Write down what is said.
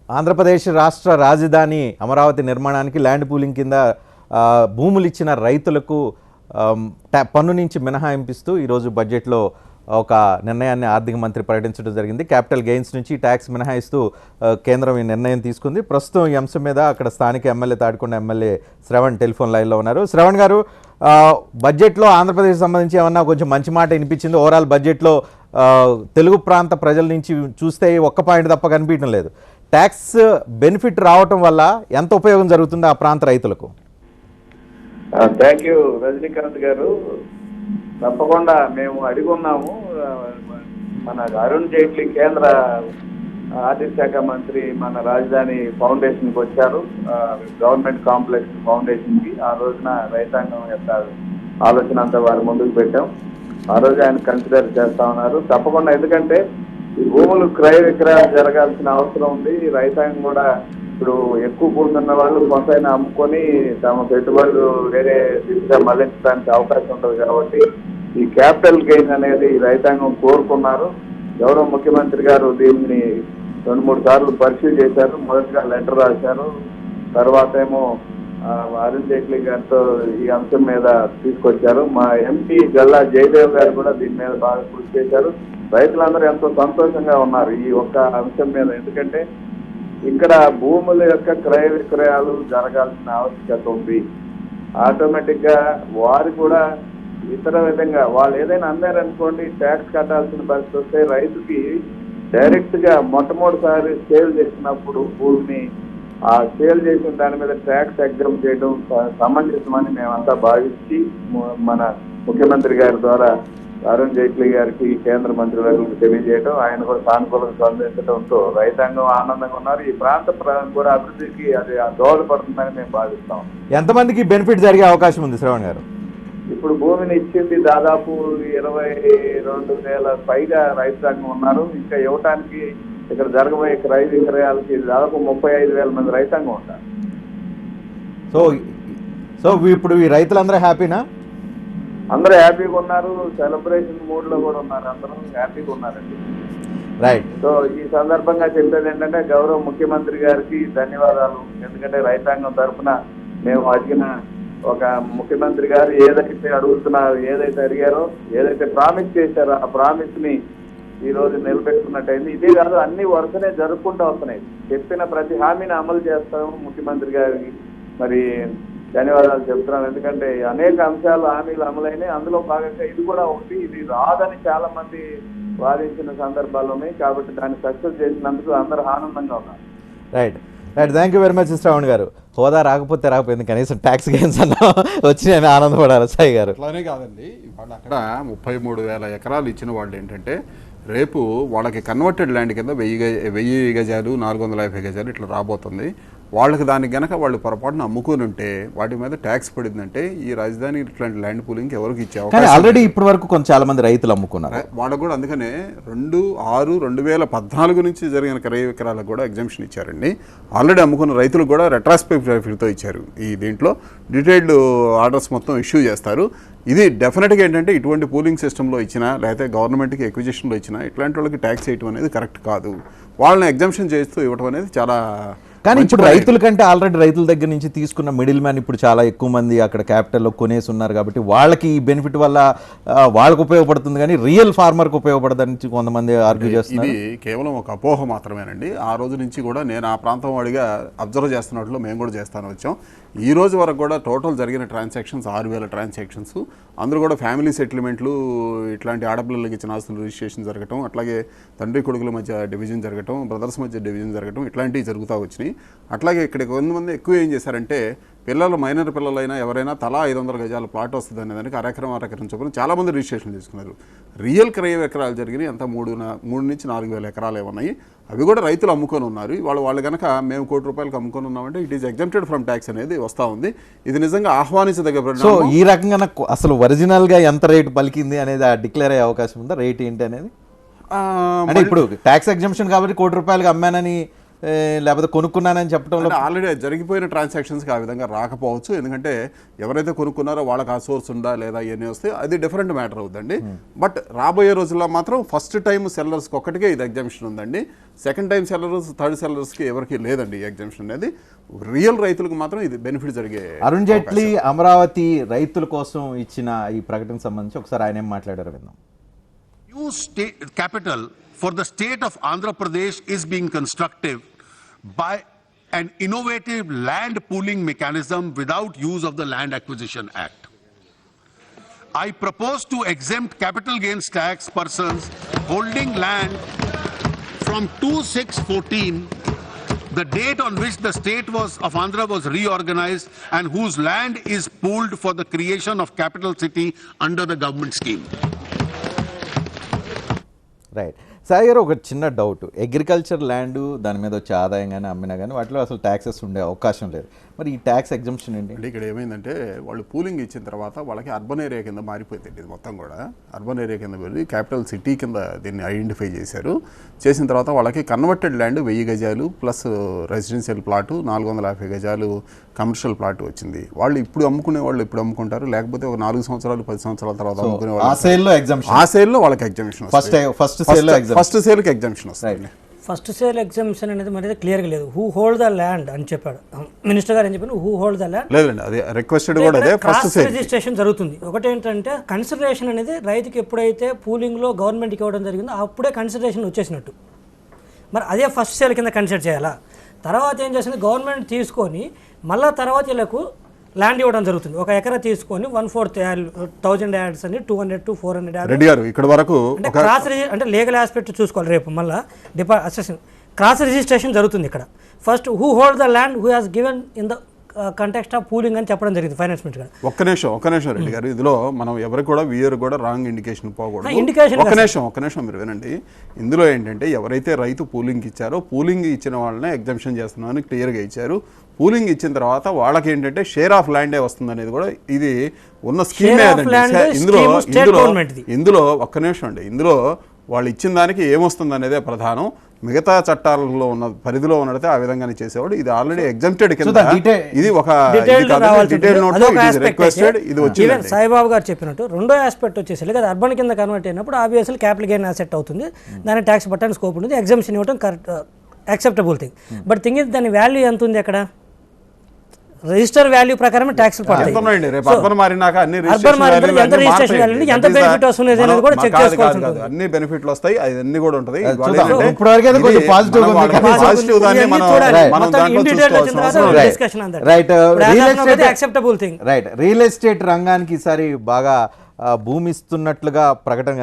ఆంధ్రప్రదేశ్ రాష్ట్ర రాజధాని అమరావతి నిర్మాణానికి ల్యాండ్ పూలింగ్ కింద భూములు ఇచ్చిన రైతులకు పన్ను నుంచి మినహాయింపిస్తూ ఈరోజు బడ్జెట్లో ఒక నిర్ణయాన్ని ఆర్థిక మంత్రి ప్రకటించడం జరిగింది. క్యాపిటల్ గెయిన్స్ నుంచి ట్యాక్స్ మినహాయిస్తూ కేంద్రం ఈ నిర్ణయం తీసుకుంది. ప్రస్తుతం ఈ అంశం మీద అక్కడ స్థానిక MLA Tadikonda MLA Shravan telephone లైన్లో ఉన్నారు. శ్రవణ్ గారు, బడ్జెట్లో ఆంధ్రప్రదేశ్ సంబంధించి ఏమన్నా కొంచెం మంచి మాట వినిపించింది? ఓవరాల్ బడ్జెట్లో తెలుగు ప్రాంత ప్రజల నుంచి చూస్తే ఒక్క పాయింట్ తప్ప కనిపించడం లేదు. ట్యాక్స్ బెనిఫిట్ రావటం వల్ల ఎంత ఉపయోగం జరుగుతుంది ఆ ప్రాంత రైతులకు? థ్యాంక్ యూ రజనీకాంత్ గారు. తప్పకుండా మేము అడిగున్నాము. మన అరుణ్ జైట్లీ కేంద్ర ఆర్థిక శాఖ మంత్రి మన రాజధాని ఫౌండేషన్కి వచ్చారు, గవర్నమెంట్ కాంప్లెక్స్ ఫౌండేషన్కి. ఆ రోజున రైతాంగం యొక్క ఆలోచన అంతా వారి ముందుకు పెట్టాం. ఆ రోజు ఆయన కన్సిడర్ చేస్తా ఉన్నారు తప్పకుండా. ఎందుకంటే ఈ భూములు క్రయ విక్రయాలు జరగాల్సిన అవసరం ఉంది. రైతాంగం కూడా ఇప్పుడు ఎక్కువ భూములు ఉన్న వాళ్ళు కొంతైనా అమ్ముకొని తమ పెట్టుబడులు వేరే దిశగా మళ్లించడానికి అవకాశం ఉంటుంది. కాబట్టి ఈ క్యాపిటల్ గెయిన్ అనేది రైతాంగం కోరుకున్నారు. గౌరవ ముఖ్యమంత్రి గారు దీన్ని 2-3 సార్లు పరిశీలి చేశారు. మొదటిగా లెటర్ రాశారు, తర్వాత ఏమో అరుణ్ జైట్లీ గారితో ఈ అంశం మీద తీసుకొచ్చారు. మా ఎంపీ గల్లా జయదేవ్ గారు కూడా దీని మీద బాగా కృషి చేశారు. రైతులందరూ ఎంతో సంతోషంగా ఉన్నారు ఈ ఒక్క అంశం మీద. ఎందుకంటే ఇక్కడ భూముల యొక్క క్రయ విక్రయాలు జరగాల్సిన ఆవశ్యకత ఉంది. ఆటోమేటిక్ గా వారు కూడా ఇతర విధంగా వాళ్ళు ఏదైనా అన్నారనుకోండి, ట్యాక్స్ కట్టాల్సిన పరిస్థితి వస్తే రైతుకి డైరెక్ట్ గా మొట్టమొదటిసారి సేల్ చేసినప్పుడు భూమిని ఆ సేల్ చేసిన దాని మీద ట్యాక్స్ ఎగ్జామ్ చేయడం సమంజసమని మేమంతా భావించి మన ముఖ్యమంత్రి గారి ద్వారా అరుణ్ జైట్లీ గారికి కేంద్ర మంత్రివర్గులకు తెలియజేయడం, ఆయన కూడా సానుకూలంగా స్పందించడంతో రైతాంగం ఆనందంగా ఉన్నారు. ఈ ప్రాంత కూడా అభివృద్ధికి అది దోహదపడుతుందని మేము భావిస్తాం. ఎంతమందికి బెనిఫిట్ జరిగే అవకాశం ఉంది శ్రవణ్ గారు? ఇప్పుడు భూమిని ఇచ్చింది దాదాపు 22,000 పైగా రైతాంగం ఉన్నారు. ఇంకా ఇవ్వటానికి ఇక్కడ జరగబోయే క్రయ విక్రయాలకి దాదాపు 35,000 మంది రైతాంగం ఉంటారు. సో ఇప్పుడు ఈ రైతులందరూ హ్యాపీనా? అందరూ హ్యాపీగా ఉన్నారు. సెలబ్రేషన్ మూడ్ లో కూడా ఉన్నారు. అందరూ హ్యాపీగా ఉన్నారండి. రైట్. సో ఈ సందర్భంగా చెప్పేది ఏంటంటే గౌరవ ముఖ్యమంత్రి గారికి ధన్యవాదాలు. ఎందుకంటే రైతాంగం తరఫున మేము అడిగిన ఒక ముఖ్యమంత్రి గారు ఏదైతే అడుగుతున్నారు, ఏదైతే అడిగారో, ఏదైతే ప్రామిస్ చేశారో ఆ ప్రామిస్ ని ఈ రోజు నిలబెట్టుకున్నట్టయింది. ఇదే కాదు, అన్ని వరుసనే జరుపుకుంటూ వస్తున్నాయి. చెప్పిన ప్రతి హామీని అమలు చేస్తాము. ముఖ్యమంత్రి గారికి మరి ధన్యవాదాలు చెప్తున్నాను. ఎందుకంటే అనేక అంశాలు హామీలు అమలైనాయి. అందులో భాగంగా ఇది కూడా ఒకటి. ఇది రాదని చాలా మంది వాదించిన సందర్భాలు ఉన్నాయి. కాబట్టి దాన్ని సక్సెస్ చేసినందుకు అందరూ ఆనందంగా ఉన్నారు. Right right thank you very much Shravan గారు. హోదా రాకపోతే రాకపోయింది, కనీసం ట్యాక్స్ గెయిన్స్ అన్న వచ్చి నేను ఆనందపడాలి. సాయి గారు, అట్లానే కాదండి. వాళ్ళు అక్కడ 33,000 ఎకరాలు ఇచ్చిన వాళ్ళు ఏంటంటే రేపు వాళ్ళకి కన్వర్టెడ్ ల్యాండ్ కింద 1000 గజాలు 450 గజాలు ఇట్లా రాబోతుంది. వాళ్ళకి దానికి గనక వాళ్ళు పొరపాటున అమ్ముకొని ఉంటే వాటి మీద ట్యాక్స్ పడిందంటే ఈ రాజధాని ఇట్లాంటి ల్యాండ్ పూలింగ్ ఎవరికి ఇచ్చే అవకాశం ఆల్రెడీ ఇప్పటి వరకు కొంచెం చాలా మంది రైతులు అమ్ముకున్నారు. వాళ్ళకు కూడా అందుకనే 2/6/2014 నుంచి జరిగిన క్రయ విక్రయాలకు కూడా ఎగ్జామ్షన్ ఇచ్చారండి. ఆల్రెడీ అమ్ముకున్న రైతులకు కూడా రెట్రాస్పెక్టివ్తో ఇచ్చారు. ఈ దీంట్లో డీటెయిల్డ్ ఆర్డర్స్ మొత్తం ఇష్యూ చేస్తారు. ఇది డెఫినెట్గా ఏంటంటే ఇటువంటి పూలింగ్ సిస్టంలో ఇచ్చినా లేకపోతే గవర్నమెంట్కి ఎక్విజిషన్లో ఇచ్చినా ఇట్లాంటి వాళ్ళకి ట్యాక్స్ వేయటం అనేది కరెక్ట్ కాదు. వాళ్ళని ఎగ్జామ్షన్ చేస్తూ ఇవ్వడం అనేది చాలా. కానీ ఇప్పుడు రైతుల కంటే ఆల్రెడీ రైతుల దగ్గర నుంచి తీసుకున్న మిడిల్ మ్యాన్ ఇప్పుడు చాలా ఎక్కువ మంది అక్కడ క్యాపిటల్లో కొనేసి ఉన్నారు. కాబట్టి వాళ్ళకి ఈ బెనిఫిట్ వల్ల వాళ్ళకు ఉపయోగపడుతుంది, కానీ రియల్ ఫార్మర్కి ఉపయోగపడదని కొంతమంది ఆర్గ్యూ చేస్తున్నారు. ఇది కేవలం ఒక అపోహ మాత్రమేనండి. ఆ రోజు నుంచి కూడా నేను ఆ ప్రాంతం వాడిగా అబ్జర్వ్ చేస్తున్నట్లు మేము కూడా చేస్తాను వచ్చాం. ఈ రోజు వరకు కూడా టోటల్ జరిగిన ట్రాన్సాక్షన్స్ 6,000 ట్రాన్సాక్షన్స్. అందరూ కూడా ఫ్యామిలీ సెటిల్మెంట్లు, ఇట్లాంటి ఆడపిల్లలకి ఇచ్చిన ఆస్తులు రిజిస్ట్రేషన్ జరగటం, అట్లాగే తండ్రి కొడుకుల మధ్య డివిజన్ జరగటం, బ్రదర్స్ మధ్య డివిజన్ జరగటం, ఇట్లాంటివి జరుగుతూ వచ్చినాయి. అట్లాగే ఇక్కడ కొంతమంది ఎక్కువ ఏం చేశారంటే పిల్లలు, మైనర్ పిల్లలైనా ఎవరైనా తలా 500 గజాల ప్లాట్ వస్తుంది అనే దానికి అరెకరం చొప్పున చాలామంది రిజిస్ట్రేషన్ తీసుకున్నారు. రియల్ క్రయ విక్రయాలు జరిగినాయి అంతా 3 నుంచి 4,000 ఎకరాలు ఏమన్నాయి. అవి కూడా రైతులు అమ్ముకొని ఉన్నారు. వాళ్ళు కనుక మేము ₹1,00,00,000 అమ్ముకొని ఉన్నామంటే it is exempted from tax అనేది వస్తూ ఉంది. ఇది నిజంగా ఆహ్వానించదగ్గ. సో ఈ రకంగా అసలు ఒరిజినల్గా ఎంత రేటు పలికింది అనేది డిక్లేర్ అయ్యే అవకాశం ఉందా? రేట్ ఏంటి అనేది? అంటే ఇప్పుడు ట్యాక్స్ ఎగ్జామ్షన్ కాబట్టి ₹1,00,00,000 అమ్మానని లేకపోతే కొనుక్కున్నానని చెప్పడంలో ఆల్రెడీ జరిగిపోయిన ట్రాన్సాక్షన్స్కి ఆ విధంగా రాకపోవచ్చు, ఎందుకంటే ఎవరైతే కొనుక్కున్నారో వాళ్ళకి ఆ సోర్స్ ఉందా లేదా ఇవన్నీ వస్తే అది డిఫరెంట్ మ్యాటర్ అవుతుందండి. బట్ రాబోయే రోజుల్లో మాత్రం ఫస్ట్ టైం సెల్లర్స్కి ఒక్కటికే ఇది ఎగ్జామ్షన్ ఉందండి. సెకండ్ టైం సెల్లర్స్, థర్డ్ సెల్లర్స్కి ఎవరికి లేదండి ఈ ఎగ్జామ్షన్ అనేది. రియల్ రైతులకు మాత్రం ఇది బెనిఫిట్ జరిగే. అరుణ్ జైట్లీ అమరావతి రైతుల కోసం ఇచ్చిన ఈ ప్రకటన సంబంధించి ఒకసారి ఆయన ఏం మాట్లాడారు విన్నాం. New state capital for the state of Andhra Pradesh is being constructed by an innovative land pooling mechanism without use of the Land Acquisition Act. I propose to exempt capital gains tax persons holding land from 2/6/14, the date on which the state of Andhra was reorganized and whose land is pooled for the creation of capital city under the government scheme. Right. Sai గారు, ఒక చిన్న doubt. Agriculture land దాని మీద వచ్చే ఆదాయం కానీ అమ్మినా కానీ వాటిలో అసలు ట్యాక్సెస్ ఉండే అవకాశం లేదు. మరి ఈ ట్యాక్స్ ఎగ్జంప్షన్ ఏంటి? అంటే ఇక్కడ ఏమైందంటే వాళ్ళు పూలింగ్ ఇచ్చిన తర్వాత వాళ్ళకి అర్బన్ ఏరియా కింద మారిపోయింది. ఇది మొత్తం కూడా అర్బన్ ఏరియా కింద వెళ్ళి క్యాపిటల్ సిటీ కింద దీన్ని ఐడెంటిఫై చేశారు. చేసిన తర్వాత వాళ్ళకి కన్వర్టెడ్ ల్యాండ్ 1000 గజాలు ప్లస్ రెసిడెన్షియల్ ప్లాటు 450 గజాలు కమర్షియల్ ప్లాట్ వచ్చింది. వాళ్ళు ఇప్పుడు అమ్ముకునే వాళ్ళు ఇప్పుడు అమ్ముకుంటారు, లేకపోతే ఒక 4 సంవత్సరాలు 10 సంవత్సరాల తర్వాత అమ్ముకునే వాళ్ళు ఆ సేల్లో వాళ్ళకి ఎగ్జామ్షన్, ఫస్ట్ సేల్కి ఎగ్జామ్షన్ వస్తుంది. ఫస్ట్ సేల్ ఎగ్జామ్షన్ అనేది మరి క్లియర్గా లేదు. హూ హోల్డ్ ద ల్యాండ్ అని చెప్పాడు మినిస్టర్ గారు. ఏం చెప్పారు? హూ హోల్డ్ ద ల్యాండ్ లేదండి, అది రిక్వెస్టెడ్ కూడా అదే. ఫస్ట్ సేల్ రిజిస్ట్రేషన్ జరుగుతుంది. ఒకటి ఏంటంటే కన్సిడరేషన్ అనేది రైతుకి ఎప్పుడైతే పూలింగ్లో గవర్నమెంట్కి ఇవ్వడం జరిగిందో అప్పుడే కన్సిడరేషన్ వచ్చేసినట్టు. మరి అదే ఫస్ట్ సేల్ కింద కన్సిడర్ చేయాలా? తర్వాత ఏం చేస్తుంది, గవర్నమెంట్ తీసుకొని మళ్ళీ తర్వాత వీళ్ళకు ల్యాండ్ ఇవ్వడం జరుగుతుంది. ఒక ఎకరా తీసుకొని 1/4 1000 యార్డ్స్ అని 200 to 400 యార్డ్స్. రెడ్డి గారు ఇక్కడ వరకు అంటే క్రాస్ అంటే లీగల్ ఆస్పెక్ట్ చూసుకోవాలి. రేపు మళ్ళీ క్రాస్ రిజిస్ట్రేషన్ జరుగుతుంది ఇక్కడ. First who hold the land who has given in the context of pooling అని చెప్పడం జరిగింది ఫైనాన్స్ మినిస్టర్ గారు. ఒక్క నిమిషం రెడ్డి గారు, ఇందులో మనం ఎవరికి కూడా వీఆర్ కూడా రాంగ్ ఇండికేషన్ పోకూడదు. ఒక్క నిమిషం మీరు వినండి. ఇందులో ఏంటంటే ఎవరైతే రైతు పూలింగ్ ఇచ్చారో పూలింగ్ ఇచ్చిన వాళ్ళనే ఎగ్జంప్షన్ చేస్తున్నామని క్లియర్గా ఇచ్చారు. పూలింగ్ ఇచ్చిన తర్వాత వాళ్ళకి ఏంటంటే షేర్ ఆఫ్ ల్యాండే వస్తుంది అనేది కూడా ఇది ఉన్న స్కీమే. ఇందులో ఒక్క నిమిషం అండి, ఇందులో వాళ్ళు ఇచ్చిన దానికి ఏమొస్తుంది అనేదే ప్రధానం. మిగతా చట్టాలలో ఉన్న పరిధిలో ఉన్నట్టే ఆ విధంగానే చేసేవాడు. ఇది ఆల్రెడీ ఎగ్జామ్టెడ్ కింద, ఇది ఒక డీటెయిల్ నోట్ రిక్వెస్టెడ్. ఇది వచ్చింది సాయిబాబు గారు చెప్పినట్టు. రెండో ఆస్పెక్ట్ వచ్చేసి లేదా అర్బన్ కింద కన్వర్ట్ అయినప్పుడు ఆబ్వియస్లీ క్యాపిటల్ గెయిన్ అసెట్ అవుతుంది, దాని ట్యాక్స్ పట్టడానికి స్కోప్ ఉంటుంది, ఎగ్జామ్షన్ ఇవ్వడం correct acceptable thing. But thing is దాని వాల్యూ ఎంత ఉంది అక్కడ? రిజిస్టర్ వాల్యూ ప్రకారం ట్యాక్స్ పడతాయి. అన్ని బెనిఫిట్లు వస్తాయి, అన్ని కూడా ఉంటాయి. రియల్ ఎస్టేట్ రంగానికి ఈసారి బాగా భూమి ఇస్తున్నట్లుగా ప్రకటన